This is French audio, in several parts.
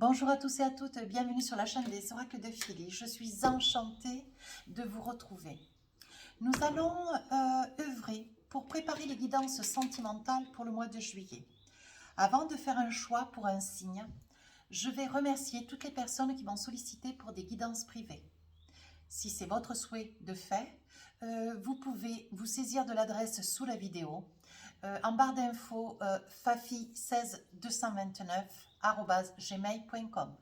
Bonjour à tous et à toutes, bienvenue sur la chaîne des oracles de Philly. Je suis enchantée de vous retrouver. Nous allons œuvrer pour préparer les guidances sentimentales pour le mois de juillet. Avant de faire un choix pour un signe, je vais remercier toutes les personnes qui m'ont sollicité pour des guidances privées. Si c'est votre souhait de fait, vous pouvez vous saisir de l'adresse sous la vidéo. En barre d'infos, fafi16229@gmail.com.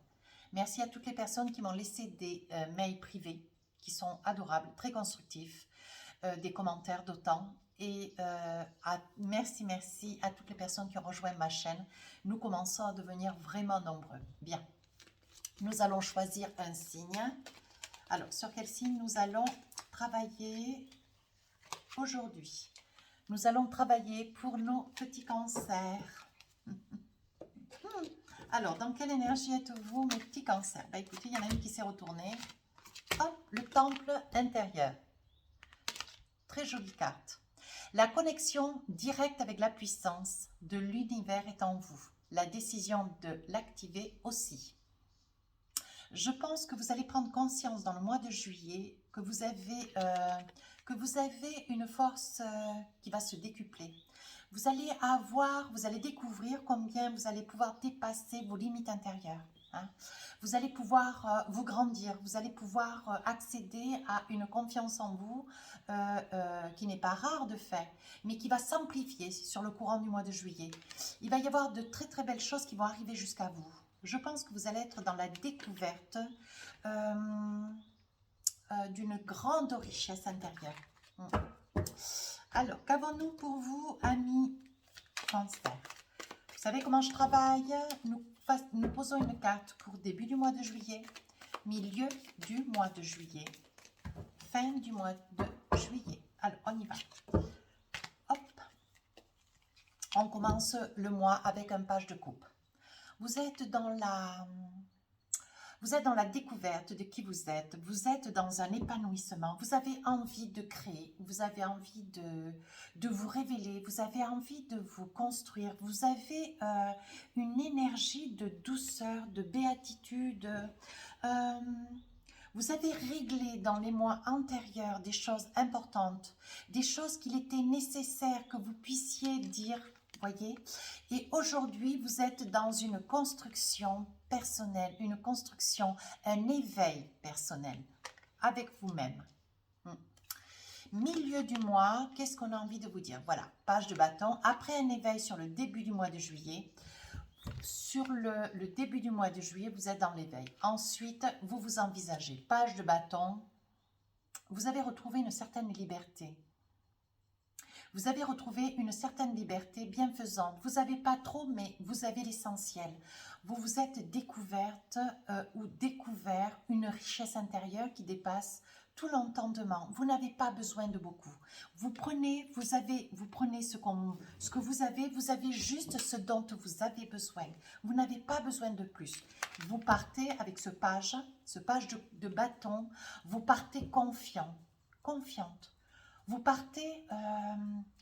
Merci à toutes les personnes qui m'ont laissé des mails privés, qui sont adorables, très constructifs, des commentaires d'autant. Et merci à toutes les personnes qui ont rejoint ma chaîne. Nous commençons à devenir vraiment nombreux. Bien, nous allons choisir un signe. Alors, sur quel signe nous allons travailler aujourd'hui? Nous allons travailler pour nos petits cancers. Alors, dans quelle énergie êtes-vous, mes petits cancers? Bah, écoutez, il y en a une qui s'est retournée. Hop, le temple intérieur. Très jolie carte. La connexion directe avec la puissance de l'univers est en vous. La décision de l'activer aussi. Je pense que vous allez prendre conscience dans le mois de juillet que vous avez une force qui va se décupler. Vous allez découvrir combien vous allez pouvoir dépasser vos limites intérieures. Hein. Vous allez pouvoir vous grandir, vous allez pouvoir accéder à une confiance en vous qui n'est pas rare de fait, mais qui va s'amplifier sur le courant du mois de juillet. Il va y avoir de très très belles choses qui vont arriver jusqu'à vous. Je pense que vous allez être dans la découverte d'une grande richesse intérieure. Alors, qu'avons-nous pour vous, amis Cancer? Vous savez comment je travaille? Nous posons une carte pour début du mois de juillet, milieu du mois de juillet, fin du mois de juillet. Alors, on y va. Hop. On commence le mois avec un page de coupe. Vous êtes dans la découverte de qui vous êtes dans un épanouissement, vous avez envie de créer, vous avez envie de vous révéler, vous avez envie de vous construire, vous avez une énergie de douceur, de béatitude, vous avez réglé dans les mois antérieurs des choses importantes, des choses qu'il était nécessaire que vous puissiez dire. Voyez, et aujourd'hui vous êtes dans une construction personnelle, un éveil personnel avec vous-même. Milieu du mois, qu'est-ce qu'on a envie de vous dire? Voilà, page de bâton. Après un éveil sur le début du mois de juillet, sur le début du mois de juillet, vous êtes dans l'éveil. Ensuite, vous vous envisagez. Page de bâton, vous avez retrouvé une certaine liberté. Vous avez retrouvé une certaine liberté bienfaisante. Vous n'avez pas trop, mais vous avez l'essentiel. Vous vous êtes découverte ou découvert une richesse intérieure qui dépasse tout l'entendement. Vous n'avez pas besoin de beaucoup. Vous prenez ce que vous avez juste ce dont vous avez besoin. Vous n'avez pas besoin de plus. Vous partez avec ce page de bâton, vous partez confiante. Vous partez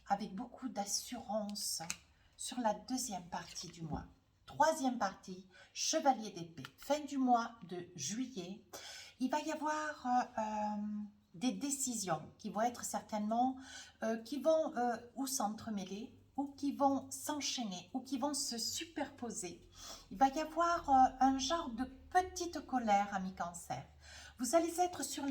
avec beaucoup d'assurance sur la deuxième partie du mois. Troisième partie, chevalier d'épée. Fin du mois de juillet, il va y avoir des décisions qui vont être certainement, qui vont ou s'entremêler, ou qui vont s'enchaîner, ou qui vont se superposer. Il va y avoir un genre de petite colère, amis Cancer. Vous allez être sur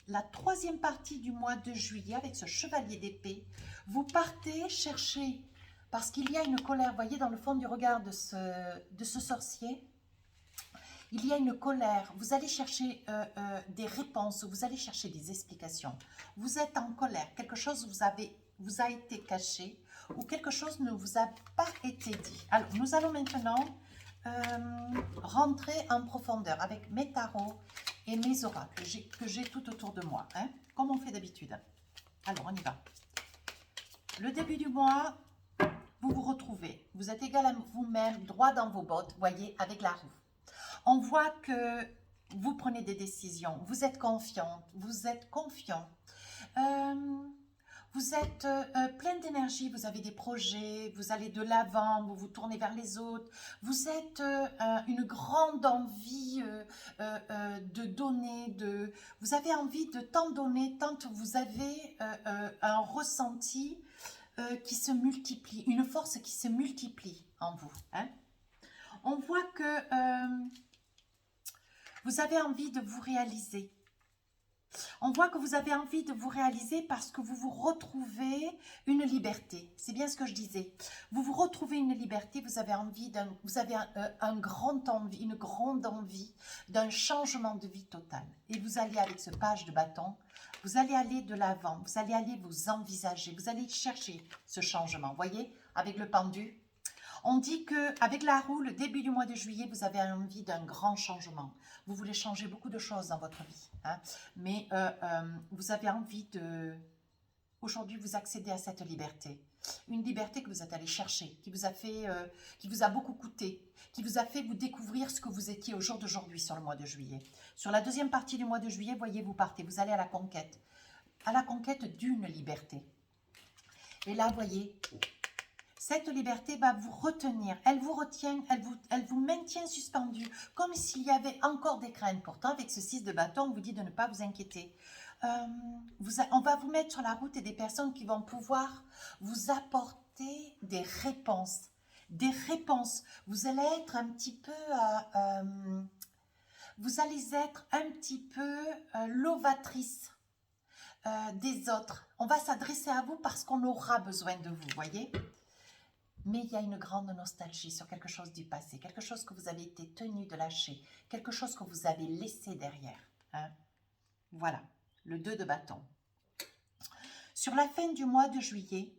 la troisième partie du mois de juillet avec ce chevalier d'épée. Vous partez chercher, parce qu'il y a une colère, voyez dans le fond du regard de ce sorcier, il y a une colère, vous allez chercher des réponses, vous allez chercher des explications. Vous êtes en colère, quelque chose vous a été caché ou quelque chose ne vous a pas été dit. Alors, nous allons maintenant rentrer en profondeur avec mes tarots et mes oracles que j'ai tout autour de moi, hein, comme on fait d'habitude. Alors, on y va. Le début du mois, vous vous retrouvez. Vous êtes égal à vous-même, droit dans vos bottes, voyez, avec la roue. On voit que vous prenez des décisions, vous êtes confiante, vous êtes confiant. Vous êtes plein d'énergie, vous avez des projets, vous allez de l'avant, vous vous tournez vers les autres. Vous êtes une grande envie de donner, vous avez envie de tant donner, tant vous avez un ressenti qui se multiplie, une force qui se multiplie en vous. Hein. On voit que vous avez envie de vous réaliser. On voit que vous avez envie de vous réaliser parce que vous vous retrouvez une liberté. C'est bien ce que je disais. Vous vous retrouvez une liberté, vous avez envie vous avez une grande envie d'un changement de vie total. Et vous allez avec ce page de bâton, vous allez aller de l'avant, vous allez aller vous envisager, vous allez chercher ce changement. Vous voyez, avec le pendu. On dit qu'avec la roue, le début du mois de juillet, vous avez envie d'un grand changement. Vous voulez changer beaucoup de choses dans votre vie. Hein, mais vous avez envie de, aujourd'hui, vous accéder à cette liberté. Une liberté que vous êtes allé chercher, qui vous a beaucoup coûté, qui vous a fait vous découvrir ce que vous étiez au jour d'aujourd'hui sur le mois de juillet. Sur la deuxième partie du mois de juillet, voyez, vous partez, vous allez à la conquête d'une liberté. Et là, voyez, cette liberté va vous retenir, elle vous retient, elle vous maintient suspendu, comme s'il y avait encore des craintes. Pourtant, avec ce 6 de bâton, on vous dit de ne pas vous inquiéter. On va vous mettre sur la route et des personnes qui vont pouvoir vous apporter des réponses. Des réponses. Vous allez être un petit peu... vous allez être un petit peu l'ovatrice des autres. On va s'adresser à vous parce qu'on aura besoin de vous, voyez ? Mais il y a une grande nostalgie sur quelque chose du passé, quelque chose que vous avez été tenu de lâcher, quelque chose que vous avez laissé derrière. Hein? Voilà, le 2 de bâton. Sur la fin du mois de juillet,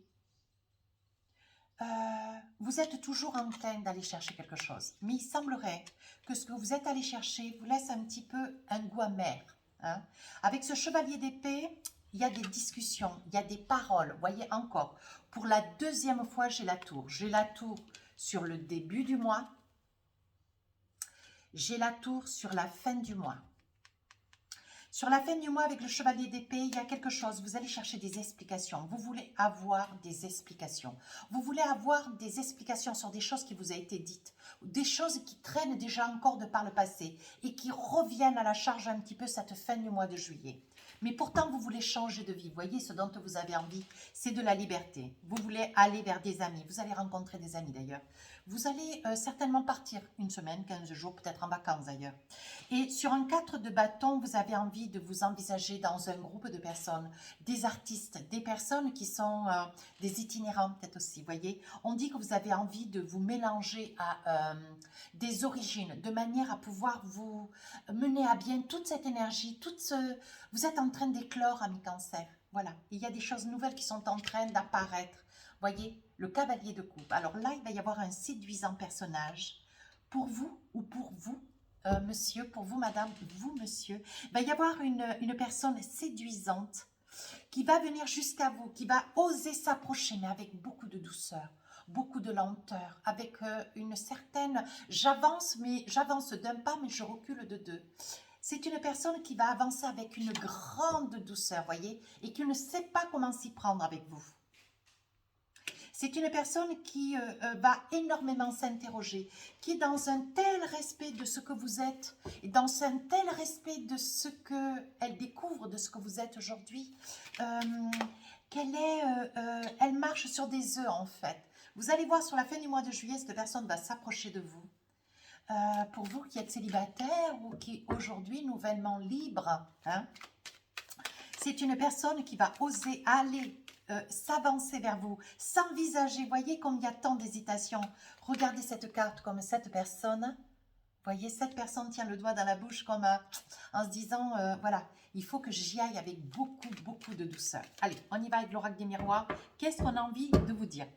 vous êtes toujours en train d'aller chercher quelque chose. Mais il semblerait que ce que vous êtes allé chercher vous laisse un petit peu un goût amer. Hein? Avec ce chevalier d'épée, il y a des discussions, il y a des paroles. Voyez encore, pour la deuxième fois, j'ai la tour. J'ai la tour sur le début du mois. J'ai la tour sur la fin du mois. Sur la fin du mois, avec le chevalier d'épée, il y a quelque chose. Vous allez chercher des explications. Vous voulez avoir des explications. Vous voulez avoir des explications sur des choses qui vous ont été dites. Des choses qui traînent déjà encore de par le passé et qui reviennent à la charge un petit peu cette fin du mois de juillet. Mais pourtant, vous voulez changer de vie. Vous voyez, ce dont vous avez envie, c'est de la liberté. Vous voulez aller vers des amis. Vous allez rencontrer des amis d'ailleurs. Vous allez certainement partir une semaine, 15 jours, peut-être en vacances d'ailleurs. Et sur un 4 de bâton, vous avez envie de vous envisager dans un groupe de personnes, des artistes, des personnes qui sont des itinérants peut-être aussi, vous voyez. On dit que vous avez envie de vous mélanger à des origines, de manière à pouvoir vous mener à bien toute cette énergie, vous êtes en train d'éclore, amis cancer. Voilà, il y a des choses nouvelles qui sont en train d'apparaître. Voyez, le cavalier de coupe. Alors là, il va y avoir un séduisant personnage. Pour vous ou pour vous, monsieur, pour vous, madame, vous, monsieur, il va y avoir une personne séduisante qui va venir jusqu'à vous, qui va oser s'approcher, mais avec beaucoup de douceur, beaucoup de lenteur, avec une certaine... J'avance d'un pas, mais je recule de deux. C'est une personne qui va avancer avec une grande douceur, voyez, et qui ne sait pas comment s'y prendre avec vous. C'est une personne qui va énormément s'interroger, qui est dans un tel respect de ce que vous êtes, et dans un tel respect de ce qu'elle découvre de ce que vous êtes aujourd'hui, elle marche sur des œufs en fait. Vous allez voir sur la fin du mois de juillet, cette personne va s'approcher de vous. Pour vous qui êtes célibataire ou qui aujourd'hui nouvellement libre, hein, c'est une personne qui va oser aller s'avancer vers vous, s'envisager. Voyez comme il y a tant d'hésitation. Regardez cette carte comme cette personne. Voyez, cette personne tient le doigt dans la bouche comme en se disant, voilà, il faut que j'y aille avec beaucoup, beaucoup de douceur. Allez, on y va avec l'oracle des miroirs. Qu'est-ce qu'on a envie de vous dire?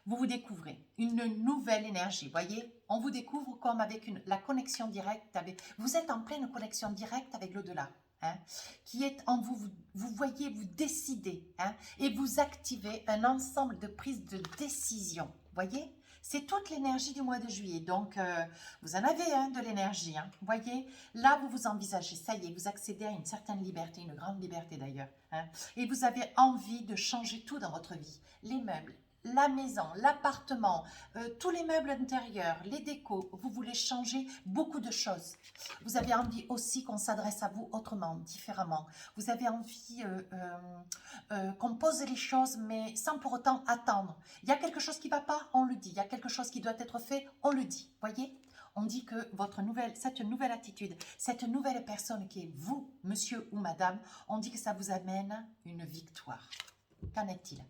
Vous vous découvrez une nouvelle énergie, voyez. On vous découvre comme avec la connexion directe. Vous êtes en pleine connexion directe avec l'au-delà. Hein, qui est en vous, vous voyez, vous décidez hein, et vous activez un ensemble de prises de décision. Voyez, C'est toute l'énergie du mois de juillet. Donc, vous en avez de l'énergie. Hein. Vous voyez, là, vous vous envisagez. Ça y est, vous accédez à une certaine liberté, une grande liberté d'ailleurs. Hein. Et vous avez envie de changer tout dans votre vie. Les meubles, la maison, l'appartement, tous les meubles intérieurs, les décos. Vous voulez changer beaucoup de choses. Vous avez envie aussi qu'on s'adresse à vous autrement, différemment. Vous avez envie qu'on pose les choses, mais sans pour autant attendre. Il y a quelque chose qui ne va pas, on le dit. Il y a quelque chose qui doit être fait, on le dit. Voyez, on dit que cette nouvelle attitude, cette nouvelle personne qui est vous, monsieur ou madame, on dit que ça vous amène une victoire. Qu'en est-il?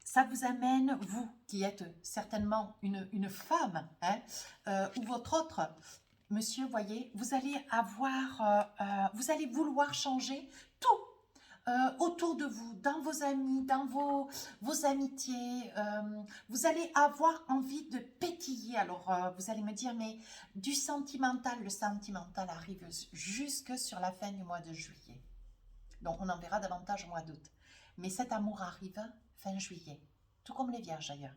Ça vous amène, vous qui êtes certainement une femme, hein, ou votre autre monsieur, voyez, vous allez vous allez vouloir changer tout autour de vous, dans vos amis, dans vos amitiés. Vous allez avoir envie de pétiller. Alors, vous allez me dire, mais du sentimental, le sentimental arrive jusque sur la fin du mois de juillet. Donc, on en verra davantage au mois d'août. Mais cet amour arrive fin juillet, tout comme les vierges d'ailleurs.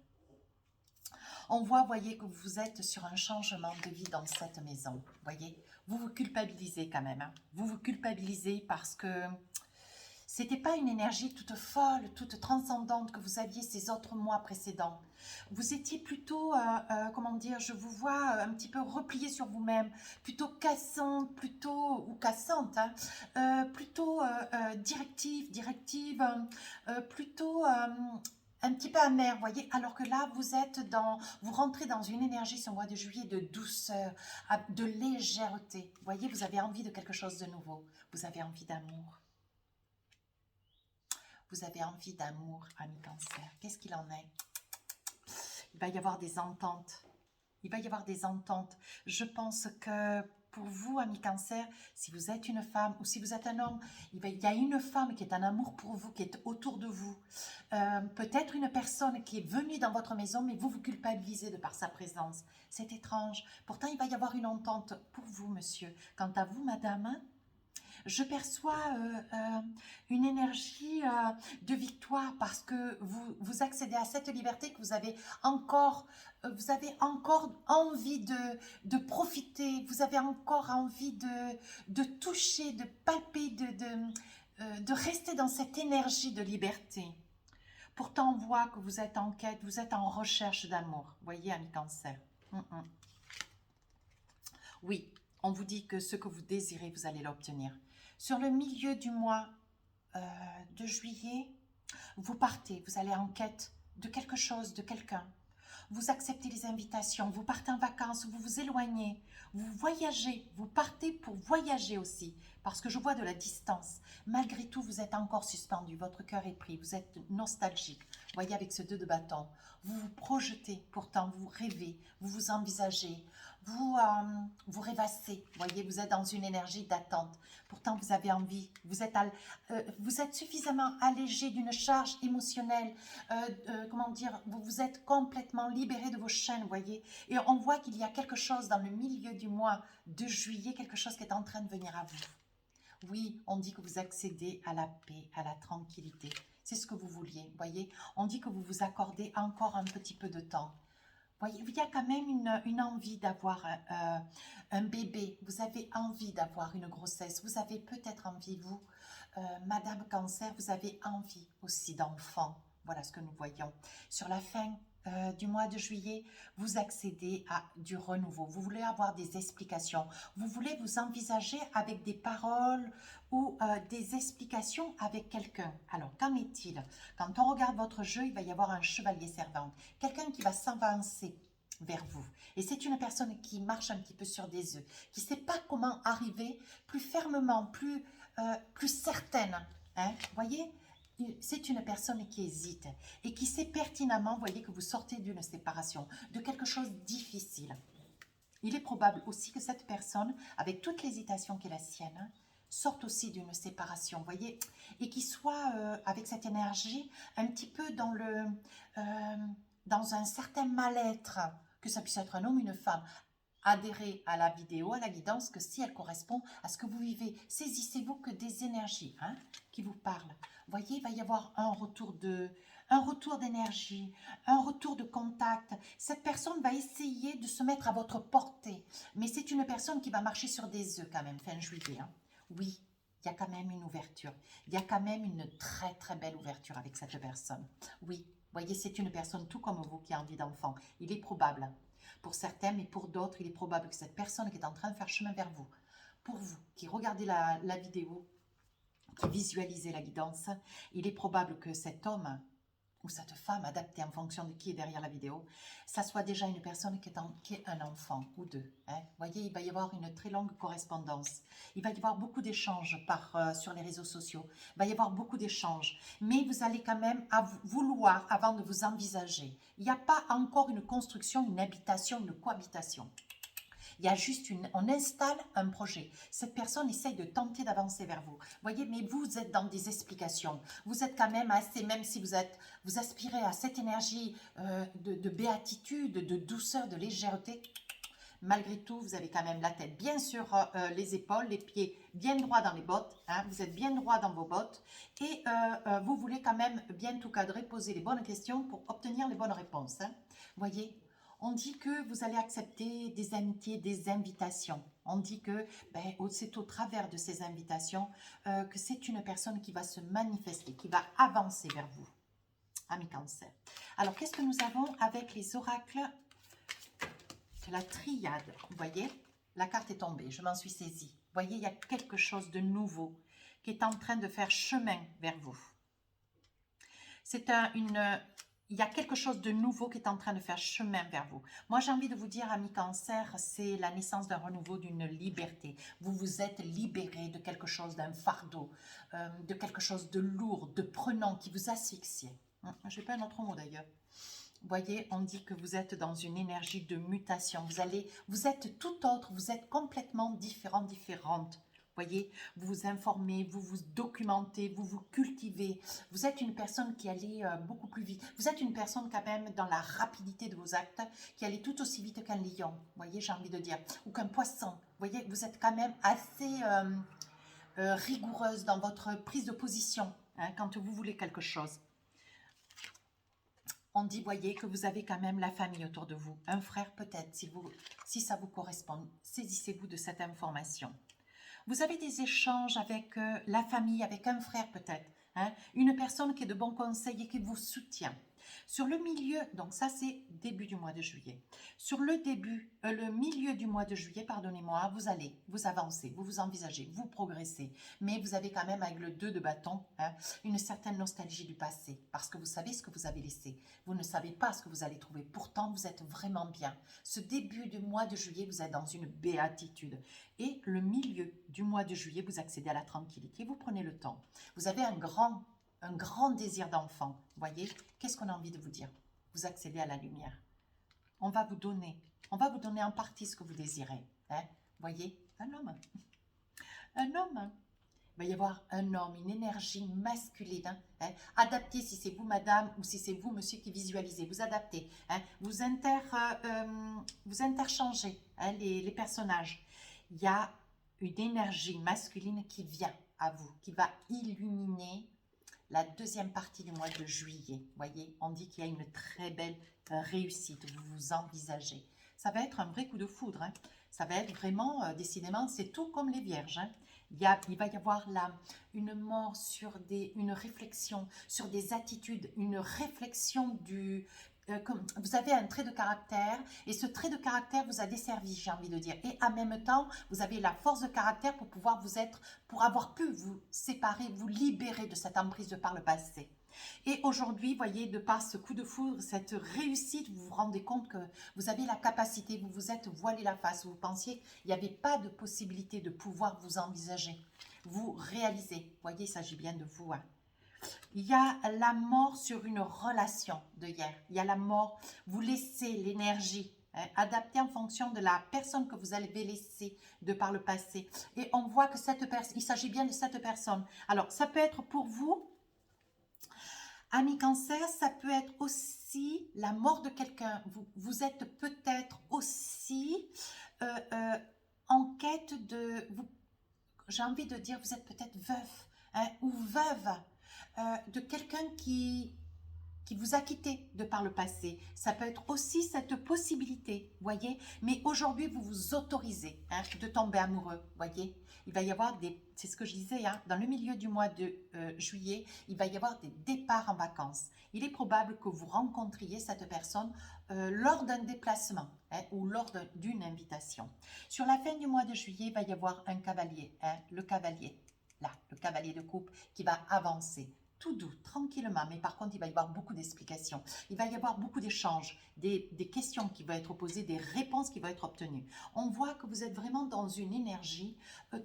On voit, voyez, que vous êtes sur un changement de vie dans cette maison. Voyez, vous vous culpabilisez quand même. Hein. Vous vous culpabilisez parce que c'était pas une énergie toute folle, toute transcendante que vous aviez ces autres mois précédents. Vous étiez plutôt, comment dire, je vous vois un petit peu replié sur vous-même, plutôt cassante, ou cassante, hein, plutôt directive, plutôt un petit peu amère, voyez, alors que là, vous rentrez dans une énergie ce mois de juillet de douceur, de légèreté. Voyez, vous avez envie de quelque chose de nouveau, vous avez envie d'amour. Vous avez envie d'amour, ami Cancer. Qu'est-ce qu'il en est? Il va y avoir des ententes. Il va y avoir des ententes. Je pense que pour vous, ami Cancer, si vous êtes une femme ou si vous êtes un homme, il y a une femme qui est un amour pour vous, qui est autour de vous. Peut-être une personne qui est venue dans votre maison, mais vous vous culpabilisez de par sa présence. C'est étrange. Pourtant, il va y avoir une entente pour vous, monsieur. Quant à vous, madame, je perçois une énergie de victoire parce que vous accédez à cette liberté que vous avez encore envie de profiter, vous avez encore envie de toucher, de palper, de rester dans cette énergie de liberté. Pourtant, on voit que vous êtes en quête, vous êtes en recherche d'amour. Voyez, ami Cancer. Oui, on vous dit que ce que vous désirez, vous allez l'obtenir. Sur le milieu du mois de juillet, vous partez, vous allez en quête de quelque chose, de quelqu'un. Vous acceptez les invitations, vous partez en vacances, vous vous éloignez, vous voyagez, vous partez pour voyager aussi, parce que je vois de la distance. Malgré tout, vous êtes encore suspendu, votre cœur est pris, vous êtes nostalgique. Voyez avec ce 2 de bâton, vous vous projetez, pourtant vous rêvez, vous vous envisagez, vous rêvassez, voyez, vous êtes dans une énergie d'attente. Pourtant, vous avez envie, vous êtes suffisamment allégé d'une charge émotionnelle, comment dire, vous êtes complètement libéré de vos chaînes, voyez. Et on voit qu'il y a quelque chose dans le milieu du mois de juillet, quelque chose qui est en train de venir à vous. Oui, on dit que vous accédez à la paix, à la tranquillité. C'est ce que vous vouliez, voyez. On dit que vous vous accordez encore un petit peu de temps. Voyez, il y a quand même une envie d'avoir un bébé, vous avez envie d'avoir une grossesse, vous avez peut-être envie, vous, Madame Cancer, vous avez envie aussi d'enfants. Voilà ce que nous voyons. Sur la fin du mois de juillet, vous accédez à du renouveau. Vous voulez avoir des explications. Vous voulez vous envisager avec des paroles ou des explications avec quelqu'un. Alors, qu'en est-il? Quand on regarde votre jeu, il va y avoir un chevalier servante. Quelqu'un qui va s'avancer vers vous. Et c'est une personne qui marche un petit peu sur des œufs, qui ne sait pas comment arriver plus fermement, plus certaine. Hein? Voyez, c'est une personne qui hésite et qui sait pertinemment, voyez, que vous sortez d'une séparation, de quelque chose de difficile. Il est probable aussi que cette personne, avec toute l'hésitation qui est la sienne, sorte aussi d'une séparation, voyez, et qui soit avec cette énergie un petit peu dans un certain mal-être, que ça puisse être un homme ou une femme. Adhérez à la vidéo, à la guidance, que si elle correspond à ce que vous vivez, saisissez-vous que des énergies qui vous parlent. Voyez, il va y avoir un retour un retour d'énergie, un retour de contact. Cette personne va essayer de se mettre à votre portée. Mais c'est une personne qui va marcher sur des œufs quand même, fin juillet. Hein. Oui, il y a quand même une ouverture. Il y a quand même une très très belle ouverture avec cette personne. Oui, voyez, c'est une personne tout comme vous qui a envie d'enfant. Il est probable, pour certains, mais pour d'autres, il est probable que cette personne qui est en train de faire chemin vers vous, pour vous qui regardez la vidéo, qui visualisez la guidance, il est probable que cet homme ou cette femme adaptée en fonction de qui est derrière la vidéo, ça soit déjà une personne qui est un enfant ou deux. Hein. Vous voyez, il va y avoir une très longue correspondance. Il va y avoir beaucoup d'échanges sur les réseaux sociaux. Il va y avoir beaucoup d'échanges. Mais vous allez quand même vouloir, avant de vous envisager, il n'y a pas encore une construction, une habitation, une cohabitation. Il y a juste on installe un projet. Cette personne essaye de tenter d'avancer vers vous. Voyez, mais vous êtes dans des explications. Vous êtes quand même assez, même si vous aspirez à cette énergie de béatitude, de douceur, de légèreté. Malgré tout, vous avez quand même la tête bien sur les épaules, les pieds bien droits dans les bottes. Hein, vous êtes bien droit dans vos bottes. Et vous voulez quand même bien tout cadrer, poser les bonnes questions pour obtenir les bonnes réponses. Hein. Voyez, on dit que vous allez accepter des amitiés, des invitations. On dit que c'est au travers de ces invitations que c'est une personne qui va se manifester, qui va avancer vers vous. Amis Cancer. Alors, qu'est-ce que nous avons avec les oracles ? La triade, vous voyez, la carte est tombée, je m'en suis saisie. Vous voyez, il y a quelque chose de nouveau qui est en train de faire chemin vers vous. Il y a quelque chose de nouveau qui est en train de faire chemin vers vous. Moi, j'ai envie de vous dire, amis Cancer, c'est la naissance d'un renouveau, d'une liberté. Vous vous êtes libéré de quelque chose, d'un fardeau, de quelque chose de lourd, de prenant, qui vous asphyxiait. Je n'ai pas un autre mot d'ailleurs. Vous voyez, on dit que vous êtes dans une énergie de mutation. Vous êtes tout autre, vous êtes complètement différent, différente. Vous voyez, vous vous informez, vous vous documentez, vous vous cultivez. Vous êtes une personne qui allait beaucoup plus vite. Vous êtes une personne quand même dans la rapidité de vos actes, qui allait tout aussi vite qu'un lion. Vous voyez, j'ai envie de dire. Ou qu'un poisson. Vous voyez, vous êtes quand même assez rigoureuse dans votre prise de position hein, quand vous voulez quelque chose. On dit, voyez, que vous avez quand même la famille autour de vous. Un frère peut-être, si ça vous correspond. Saisissez-vous de cette information. Vous avez des échanges avec la famille, avec un frère peut-être. Hein, une personne qui est de bons conseils et qui vous soutient. Sur le milieu, donc ça c'est début du mois de juillet. Sur le milieu du mois de juillet, pardonnez-moi, vous avancez, vous vous envisagez, vous progressez. Mais vous avez quand même avec le 2 de bâton, hein, une certaine nostalgie du passé. Parce que vous savez ce que vous avez laissé. Vous ne savez pas ce que vous allez trouver. Pourtant, vous êtes vraiment bien. Ce début du mois de juillet, vous êtes dans une béatitude. Et le milieu du mois de juillet, vous accédez à la tranquillité. Vous prenez le temps. Vous avez un grand désir d'enfant. Voyez, qu'est-ce qu'on a envie de vous dire? Vous accédez à la lumière. On va vous donner en partie ce que vous désirez. Hein? Voyez, un homme. Un homme. Il va y avoir un homme, une énergie masculine. Hein? Adaptez si c'est vous, madame, ou si c'est vous, monsieur, qui visualisez. Vous adaptez. Hein? Vous interchangez hein, les personnages. Il y a une énergie masculine qui vient à vous, qui va illuminer la deuxième partie du mois de juillet. Voyez, on dit qu'il y a une très belle réussite, vous vous envisagez. Ça va être un vrai coup de foudre. Hein. Ça va être vraiment, décidément, c'est tout comme les vierges. Hein. Il va y avoir là une mort sur une réflexion, sur des attitudes, une réflexion vous avez un trait de caractère et ce trait de caractère vous a desservi, j'ai envie de dire. Et en même temps, vous avez la force de caractère pour avoir pu vous séparer, vous libérer de cette emprise de par le passé. Et aujourd'hui, voyez, de par ce coup de foudre, cette réussite, vous vous rendez compte que vous avez la capacité, vous vous êtes voilé la face, vous pensiez qu'il n'y avait pas de possibilité de pouvoir vous envisager, vous réalisez. Voyez, il s'agit bien de vous. Hein. Il y a la mort sur une relation de hier. Il y a la mort, vous laissez l'énergie adaptée en fonction de la personne que vous avez laissée de par le passé. Et on voit que il s'agit bien de cette personne. Alors, ça peut être pour vous, amis Cancer, ça peut être aussi la mort de quelqu'un. Vous êtes peut-être aussi en quête j'ai envie de dire, vous êtes peut-être veuf hein, ou veuve de quelqu'un qui qui vous a quitté de par le passé. Ça peut être aussi cette possibilité, voyez. Mais aujourd'hui, vous vous autorisez hein, de tomber amoureux, voyez. Il va y avoir des, c'est ce que je disais, hein, dans le milieu du mois de juillet, il va y avoir des départs en vacances. Il est probable que vous rencontriez cette personne lors d'un déplacement hein, ou lors d'une invitation. Sur la fin du mois de juillet, il va y avoir un cavalier, hein, le cavalier, là, le cavalier de coupe qui va avancer. Tout doux, tranquillement, mais par contre, il va y avoir beaucoup d'explications. Il va y avoir beaucoup d'échanges, des questions qui vont être posées, des réponses qui vont être obtenues. On voit que vous êtes vraiment dans une énergie,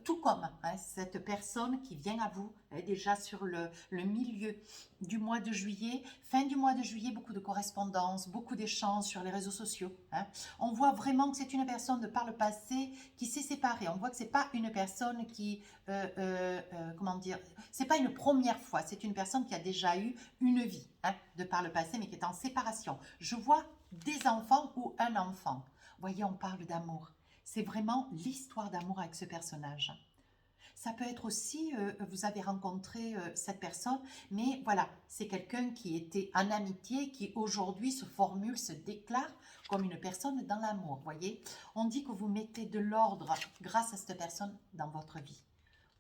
tout comme hein, cette personne qui vient à vous, déjà sur le milieu du mois de juillet. Fin du mois de juillet, beaucoup de correspondances, beaucoup d'échanges sur les réseaux sociaux. Hein. On voit vraiment que c'est une personne de par le passé qui s'est séparée. On voit que ce n'est pas une personne qui, comment dire, c'est pas une première fois, c'est une personne qui a déjà eu une vie hein, de par le passé, mais qui est en séparation. Je vois des enfants ou un enfant. Vous voyez, on parle d'amour. C'est vraiment l'histoire d'amour avec ce personnage. Ça peut être aussi, vous avez rencontré cette personne, mais voilà, c'est quelqu'un qui était en amitié, qui aujourd'hui se formule, se déclare comme une personne dans l'amour, voyez. On dit que vous mettez de l'ordre grâce à cette personne dans votre vie.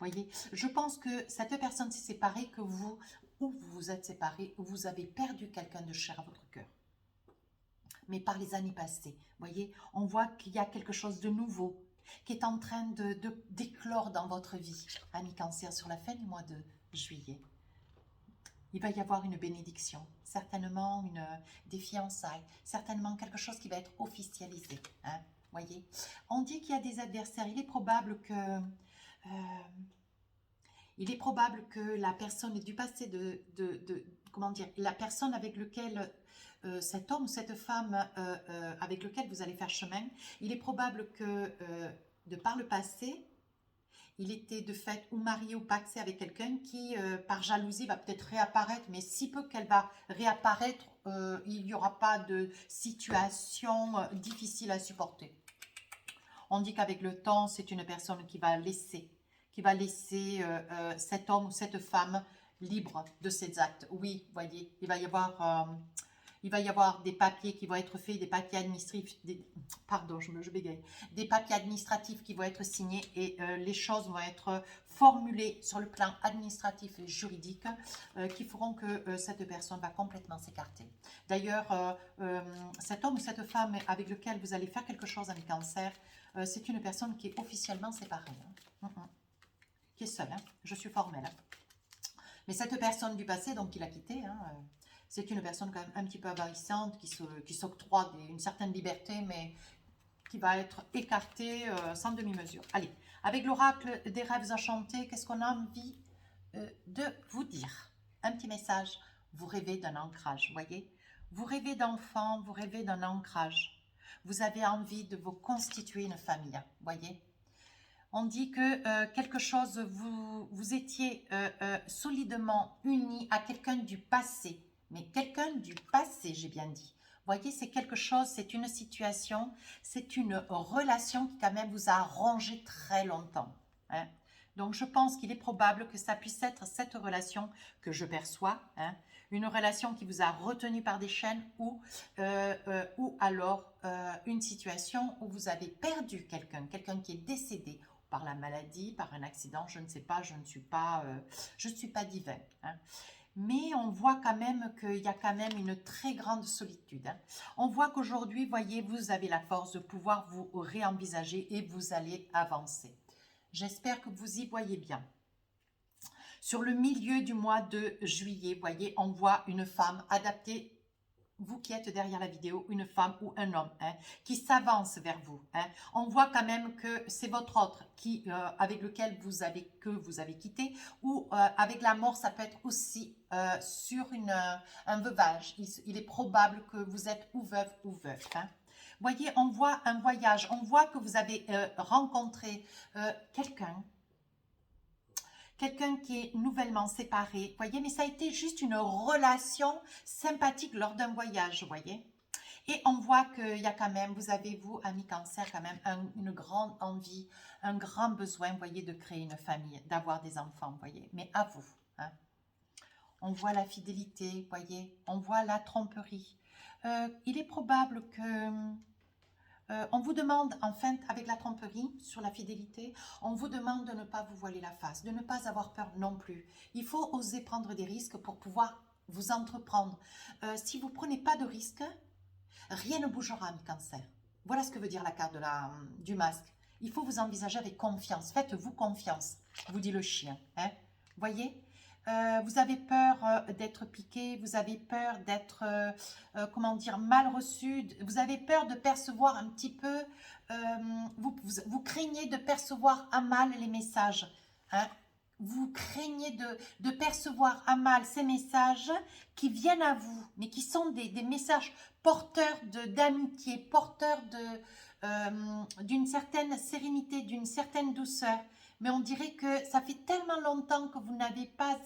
Voyez, je pense que cette personne s'est séparée, que vous, ou vous vous êtes séparés, ou vous avez perdu quelqu'un de cher à votre cœur. Mais par les années passées, voyez, on voit qu'il y a quelque chose de nouveau qui est en train d'éclore dans votre vie, ami Cancer, sur la fin du mois de juillet. Il va y avoir une bénédiction, certainement des fiançailles, certainement quelque chose qui va être officialisé. Hein, voyez, on dit qu'il y a des adversaires. Il est probable que la personne du passé comment dire, la personne avec laquelle cet homme ou cette femme avec lequel vous allez faire chemin, il est probable que de par le passé, il était de fait ou marié ou paxé avec quelqu'un qui, par jalousie, va peut-être réapparaître, mais si peu qu'elle va réapparaître, il n'y aura pas de situation difficile à supporter. On dit qu'avec le temps, c'est une personne qui va laisser cet homme ou cette femme libre de ses actes. Oui, voyez, il va y avoir des papiers qui vont être faits, des papiers administratifs, pardon, je bégaye, des papiers administratifs qui vont être signés et les choses vont être formulées sur le plan administratif et juridique qui feront que cette personne va complètement s'écarter. D'ailleurs, cet homme ou cette femme avec lequel vous allez faire quelque chose avec Cancer, c'est une personne qui est officiellement séparée. Hein. Qui est seule, hein. Je suis formelle. Mais cette personne du passé, donc qui l'a quitté, hein, c'est une personne quand même un petit peu avarissante, qui s'octroie une certaine liberté, mais qui va être écartée sans demi-mesure. Allez, avec l'oracle des rêves enchantés, qu'est-ce qu'on a envie de vous dire? Un petit message. Vous rêvez d'un ancrage, voyez? Vous rêvez d'enfants, vous rêvez d'un ancrage. Vous avez envie de vous constituer une famille, voyez? On dit que quelque chose, vous étiez solidement unis à quelqu'un du passé. Mais quelqu'un du passé, j'ai bien dit. Vous voyez, c'est quelque chose, c'est une situation, c'est une relation qui quand même vous a rongé très longtemps. Hein. Donc, je pense qu'il est probable que ça puisse être cette relation que je perçois, hein, une relation qui vous a retenu par des chaînes ou alors une situation où vous avez perdu quelqu'un qui est décédé par la maladie, par un accident, je ne sais pas, je ne suis pas divin. Hein. Mais on voit quand même qu'il y a quand même une très grande solitude. Hein. On voit qu'aujourd'hui, voyez, vous avez la force de pouvoir vous réenvisager et vous allez avancer. J'espère que vous y voyez bien. Sur le milieu du mois de juillet, voyez, on voit une femme adaptée, vous qui êtes derrière la vidéo, une femme ou un homme, hein, qui s'avance vers vous. Hein. On voit quand même que c'est votre autre qui, avec lequel vous avez quitté, ou avec la mort, ça peut être aussi sur un veuvage. Il est probable que vous êtes ou veuve ou veuf. Hein. Voyez, on voit un voyage, on voit que vous avez rencontré quelqu'un qui est nouvellement séparé, voyez, mais ça a été juste une relation sympathique lors d'un voyage, voyez. Et on voit qu'il y a quand même, vous avez, vous, amis Cancer, quand même une grande envie, un grand besoin, voyez, de créer une famille, d'avoir des enfants, voyez, mais à vous. Hein. On voit la fidélité, voyez. On voit la tromperie. Il est probable que... on vous demande, enfin, avec la tromperie, sur la fidélité, on vous demande de ne pas vous voiler la face, de ne pas avoir peur non plus. Il faut oser prendre des risques pour pouvoir vous entreprendre. Si vous ne prenez pas de risques, rien ne bougera, mes cancers. Voilà ce que veut dire la carte du masque. Il faut vous envisager avec confiance. Faites-vous confiance, vous dit le chien. Hein? Voyez, vous avez peur d'être piqué, vous avez peur d'être, comment dire, mal reçu, vous avez peur de percevoir un petit peu, vous craignez de percevoir à mal les messages. Hein? Vous craignez de percevoir à mal ces messages qui viennent à vous, mais qui sont des messages porteurs d'amitié, porteurs d'une certaine sérénité, d'une certaine douceur. Mais on dirait que ça fait tellement longtemps que vous n'avez pas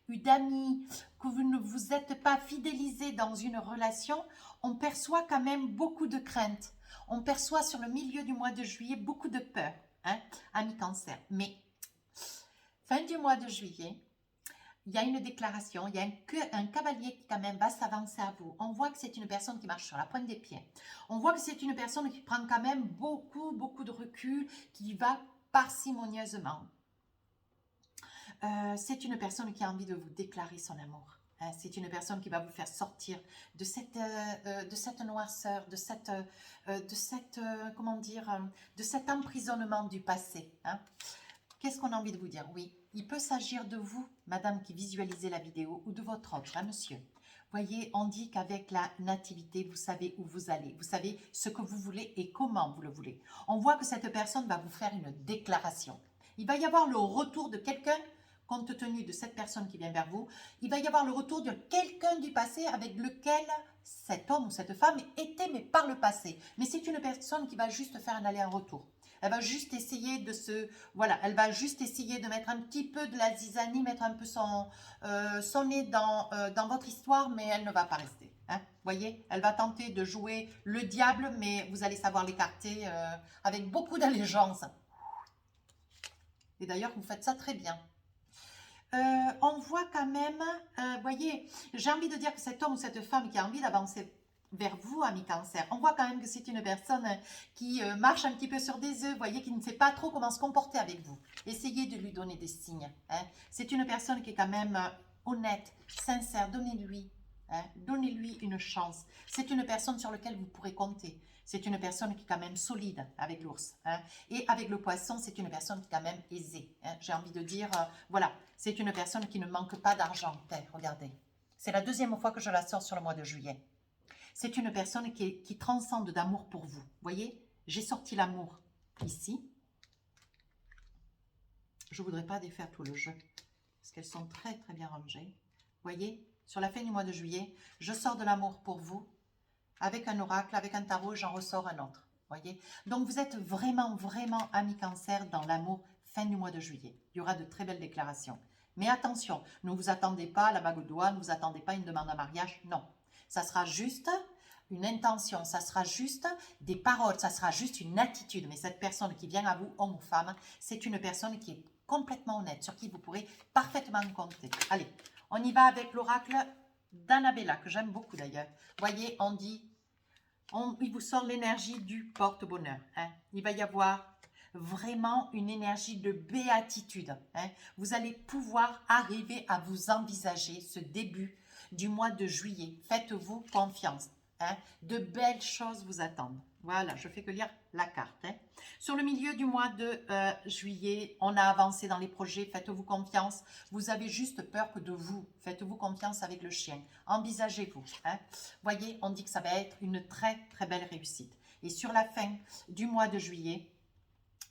eu d'amis, que vous ne vous êtes pas fidélisé dans une relation, on perçoit quand même beaucoup de crainte. On perçoit sur le milieu du mois de juillet beaucoup de peur, hein, amis cancer. Mais fin du mois de juillet, il y a une déclaration, il y a un cavalier qui quand même va s'avancer à vous. On voit que c'est une personne qui marche sur la pointe des pieds. On voit que c'est une personne qui prend quand même beaucoup de recul, qui va parcimonieusement. C'est une personne qui a envie de vous déclarer son amour. Hein, c'est une personne qui va vous faire sortir de cette noirceur, de cet emprisonnement du passé. Hein. Qu'est-ce qu'on a envie de vous dire? Oui, il peut s'agir de vous, madame qui visualisez la vidéo, ou de votre autre, hein, monsieur. Voyez, on dit qu'avec la nativité, vous savez où vous allez. Vous savez ce que vous voulez et comment vous le voulez. On voit que cette personne va vous faire une déclaration. Il va y avoir le retour de quelqu'un, compte tenu de cette personne qui vient vers vous. Il va y avoir le retour de quelqu'un du passé avec lequel cet homme ou cette femme était, mais par le passé. Mais c'est une personne qui va juste faire un aller-retour. Elle va juste essayer elle va juste essayer de mettre un petit peu de la zizanie, mettre un peu son nez dans votre histoire, mais elle ne va pas rester. Hein, voyez, elle va tenter de jouer le diable, mais vous allez savoir l'écarter avec beaucoup d'allégeance. Et d'ailleurs, vous faites ça très bien. On voit quand même, voyez, j'ai envie de dire que cet homme ou cette femme qui a envie d'avancer vers vous, amis cancer, on voit quand même que c'est une personne qui marche un petit peu sur des œufs, voyez, qui ne sait pas trop comment se comporter avec vous. Essayez de lui donner des signes. Hein. C'est une personne qui est quand même honnête, sincère, donnez-lui une chance. C'est une personne sur laquelle vous pourrez compter. C'est une personne qui est quand même solide avec l'ours. Hein. Et avec le poisson, c'est une personne qui est quand même aisée. Hein. J'ai envie de dire, voilà, c'est une personne qui ne manque pas d'argent. Regardez, c'est la deuxième fois que je la sors sur le mois de juillet. C'est une personne qui transcende d'amour pour vous. Voyez, j'ai sorti l'amour ici. Je ne voudrais pas défaire tout le jeu, parce qu'elles sont très bien rangées. Voyez, sur la fin du mois de juillet, je sors de l'amour pour vous, avec un oracle, avec un tarot, j'en ressors un autre. Voyez, donc vous êtes vraiment amis cancer dans l'amour fin du mois de juillet. Il y aura de très belles déclarations. Mais attention, ne vous attendez pas à la bague au doigt, ne vous attendez pas à une demande en mariage, non. Ça sera juste une intention, ça sera juste des paroles, ça sera juste une attitude. Mais cette personne qui vient à vous, homme ou femme, c'est une personne qui est complètement honnête, sur qui vous pourrez parfaitement compter. Allez, on y va avec l'oracle d'Annabella, que j'aime beaucoup d'ailleurs. Voyez, on dit, il vous sort l'énergie du porte-bonheur. Hein. Il va y avoir vraiment une énergie de béatitude. Hein. Vous allez pouvoir arriver à vous envisager ce début du mois de juillet. Faites-vous confiance. Hein. De belles choses vous attendent. Voilà, je fais que lire la carte. Hein. Sur le milieu du mois de juillet, on a avancé dans les projets. Faites-vous confiance. Vous avez juste peur que de vous. Faites-vous confiance avec le chien. Envisagez-vous. Hein. Voyez, on dit que ça va être une très belle réussite. Et sur la fin du mois de juillet,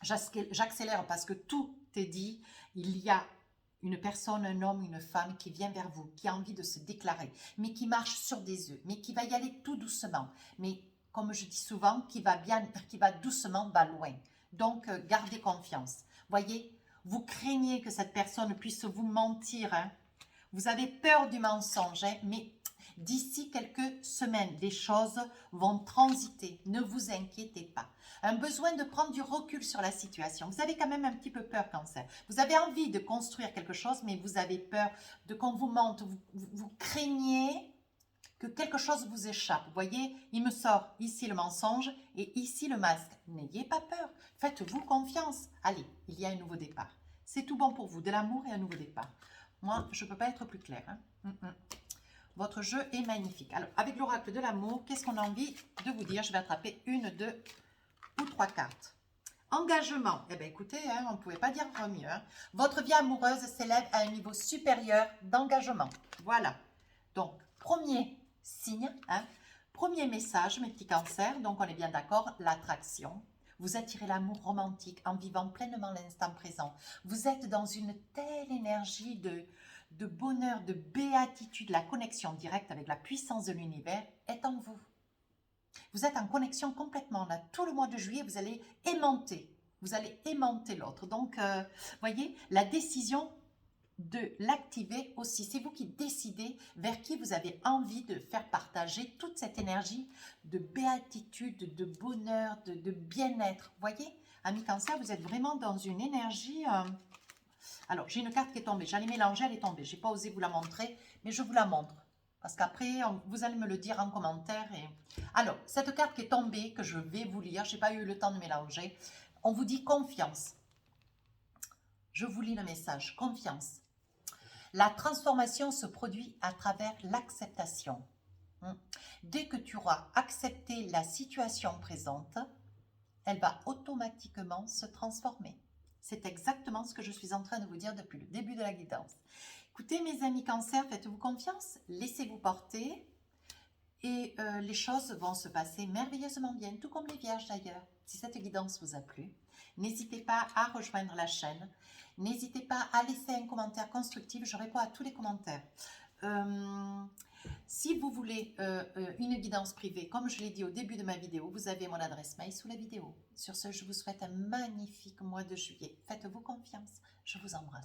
j'accélère parce que tout est dit. Il y a une personne, un homme, une femme qui vient vers vous, qui a envie de se déclarer, mais qui marche sur des œufs, mais qui va y aller tout doucement. Mais comme je dis souvent, qui va doucement, va loin. Donc, gardez confiance. Voyez, vous craignez que cette personne puisse vous mentir. Hein. Vous avez peur du mensonge, hein, mais D'ici quelques semaines, les choses vont transiter. Ne vous inquiétez pas. Un besoin de prendre du recul sur la situation. Vous avez quand même un petit peu peur, Cancer. Vous avez envie de construire quelque chose, mais vous avez peur de qu'on vous mente. Vous craignez que quelque chose vous échappe. Vous voyez, il me sort ici le mensonge et ici le masque. N'ayez pas peur. Faites-vous confiance. Allez, il y a un nouveau départ. C'est tout bon pour vous. De l'amour et un nouveau départ. Moi, je ne peux pas être plus claire. Votre jeu est magnifique. Alors, avec l'oracle de l'amour, qu'est-ce qu'on a envie de vous dire? Je vais attraper une, deux ou trois cartes. Engagement. Eh bien, écoutez, on ne pouvait pas dire mieux. Votre vie amoureuse s'élève à un niveau supérieur d'engagement. Voilà. Donc, premier signe, premier message, mes petits cancers. Donc, on est bien d'accord, l'attraction. Vous attirez l'amour romantique en vivant pleinement l'instant présent. Vous êtes dans une telle énergie de bonheur, de béatitude. La connexion directe avec la puissance de l'univers est en vous. Vous êtes en connexion complètement. Là, tout le mois de juillet, vous allez aimanter. Vous allez aimanter l'autre. Donc, voyez, la décision de l'activer aussi. C'est vous qui décidez vers qui vous avez envie de faire partager toute cette énergie de béatitude, de bonheur, de bien-être. Voyez, amis Cancer, vous êtes vraiment dans une énergie... Alors, j'ai une carte qui est tombée. J'allais mélanger, elle est tombée. Je n'ai pas osé vous la montrer, mais je vous la montre. Parce qu'après, vous allez me le dire en commentaire. Alors, cette carte qui est tombée, que je vais vous lire, je n'ai pas eu le temps de mélanger. On vous dit confiance. Je vous lis le message. Confiance. La transformation se produit à travers l'acceptation. Dès que tu auras accepté la situation présente, elle va automatiquement se transformer. C'est exactement ce que je suis en train de vous dire depuis le début de la guidance. Écoutez, mes amis Cancer, faites-vous confiance, laissez-vous porter et les choses vont se passer merveilleusement bien, tout comme les Vierges d'ailleurs. Si cette guidance vous a plu, n'hésitez pas à rejoindre la chaîne. N'hésitez pas à laisser un commentaire constructif. Je réponds à tous les commentaires. Si vous voulez une guidance privée, comme je l'ai dit au début de ma vidéo, vous avez mon adresse mail sous la vidéo. Sur ce, je vous souhaite un magnifique mois de juillet. Faites-vous confiance. Je vous embrasse.